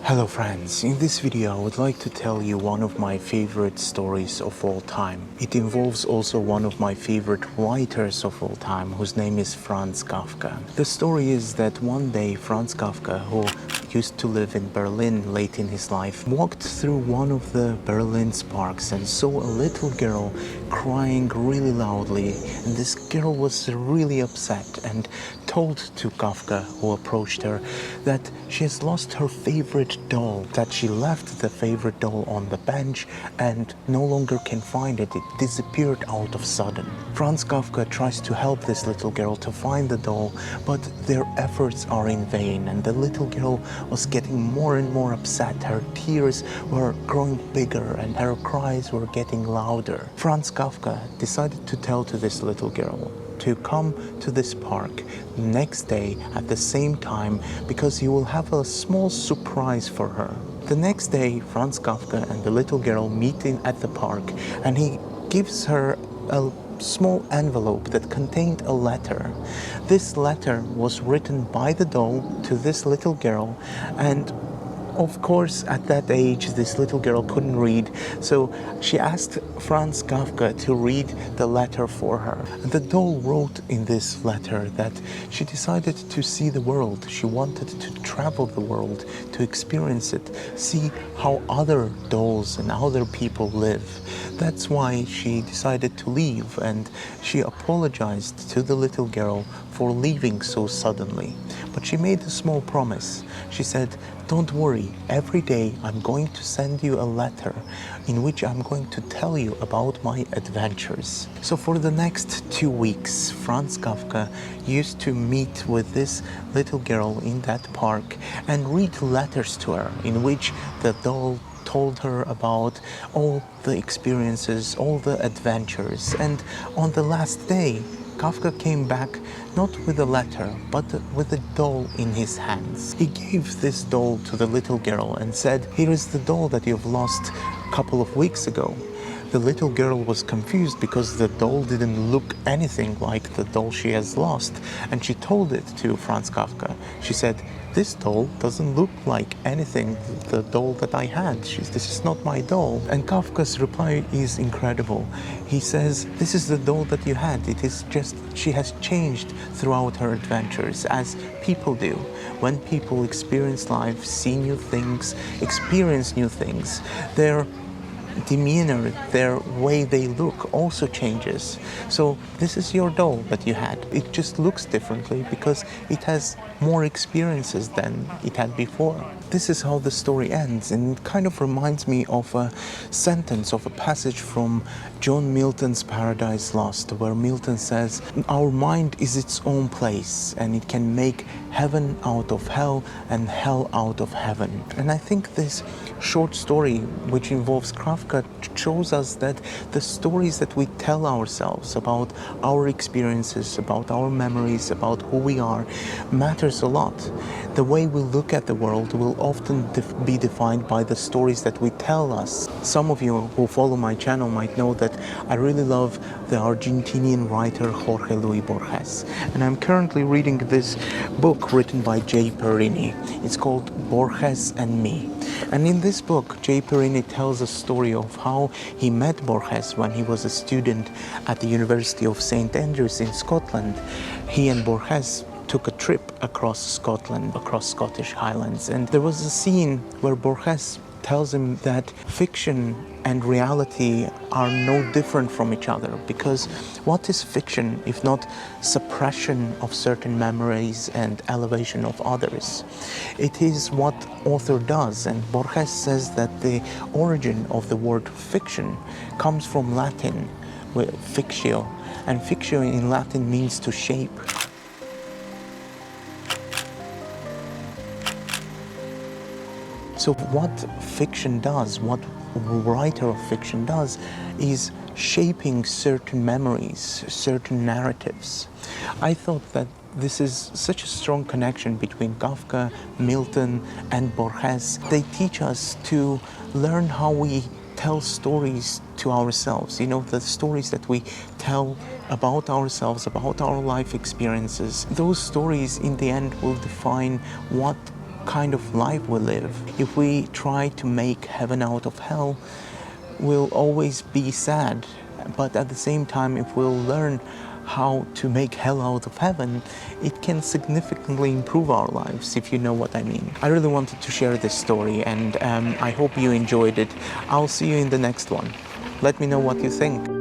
Hello friends, in this video I would like to tell you one of my favorite stories of all time. It involves also one of my favorite writers of all time, whose name is Franz Kafka. The story is that one day Franz Kafka, who used to live in Berlin late in his life, walked through one of the Berlin's parks and saw a little girl crying really loudly, and this girl was really upset and told to Kafka, who approached her, that she has lost her favorite doll, that she left the favorite doll on the bench and no longer can find it. It disappeared out of sudden. Franz Kafka tries to help this little girl to find the doll, but their efforts are in vain, and the little girl was getting more and more upset. Her tears were growing bigger and her cries were getting louder. Franz Kafka decided to tell to this little girl to come to this park next day at the same time, because he will have a small surprise for her. The next day, Franz Kafka and the little girl meet at the park, and he gives her a small envelope that contained a letter. This letter was written by the doll to this little girl, and of course, at that age, this little girl couldn't read, so she asked Franz Kafka to read the letter for her. And the doll wrote in this letter that she decided to see the world. She wanted to travel the world, to experience it, see how other dolls and other people live. That's why she decided to leave, and she apologized to the little girl for leaving so suddenly. But she made a small promise. She said, "Don't worry, every day I'm going to send you a letter in which I'm going to tell you about my adventures." So for the next 2 weeks, Franz Kafka used to meet with this little girl in that park and read letters to her in which the doll told her about all the experiences, all the adventures. And on the last day, Kafka came back not with a letter, but with a doll in his hands. He gave this doll to the little girl and said, "Here is the doll that you've lost a couple of weeks ago." The little girl was confused because the doll didn't look anything like the doll she has lost, and she told it to Franz Kafka. She said, "This doll doesn't look like anything the doll that I had. This is not my doll." And Kafka's reply is incredible. He says, "This is the doll that you had. It is just she has changed throughout her adventures, as people do. When people experience life, see new things, experience new things, their demeanor, their way they look also changes. So this is your doll that you had. It just looks differently because it has more experiences than it had before." This is how the story ends, and it kind of reminds me of a sentence, of a passage from John Milton's Paradise Lost, where Milton says, "Our mind is its own place, and it can make heaven out of hell and hell out of heaven." And I think this short story, which involves Kafka, shows us that the stories that we tell ourselves about our experiences, about our memories, about who we are, matters a lot. The way we look at the world will often be defined by the stories that we tell us. Some of you who follow my channel might know that I really love the Argentinian writer Jorge Luis Borges, and I'm currently reading this book written by J. Perini. It's called Borges and Me. And in this book, J. Perini tells a story of how he met Borges when he was a student at the University of St. Andrews in Scotland. He and Borges took a trip across Scotland, across Scottish Highlands, and there was a scene where Borges tells him that fiction and reality are no different from each other, because what is fiction if not suppression of certain memories and elevation of others? It is what author does, and Borges says that the origin of the word fiction comes from Latin, fictio, and fictio in Latin means to shape. So what fiction does, what a writer of fiction does, is shaping certain memories, certain narratives. I thought that this is such a strong connection between Kafka, Milton, and Borges. They teach us to learn how we tell stories to ourselves, the stories that we tell about ourselves, about our life experiences. Those stories in the end will define what kind of life we live. If we try to make heaven out of hell, we'll always be sad. But at the same time, if we'll learn how to make hell out of heaven, it can significantly improve our lives, if you know what I mean. I really wanted to share this story, and I hope you enjoyed it. I'll see you in the next one. Let me know what you think.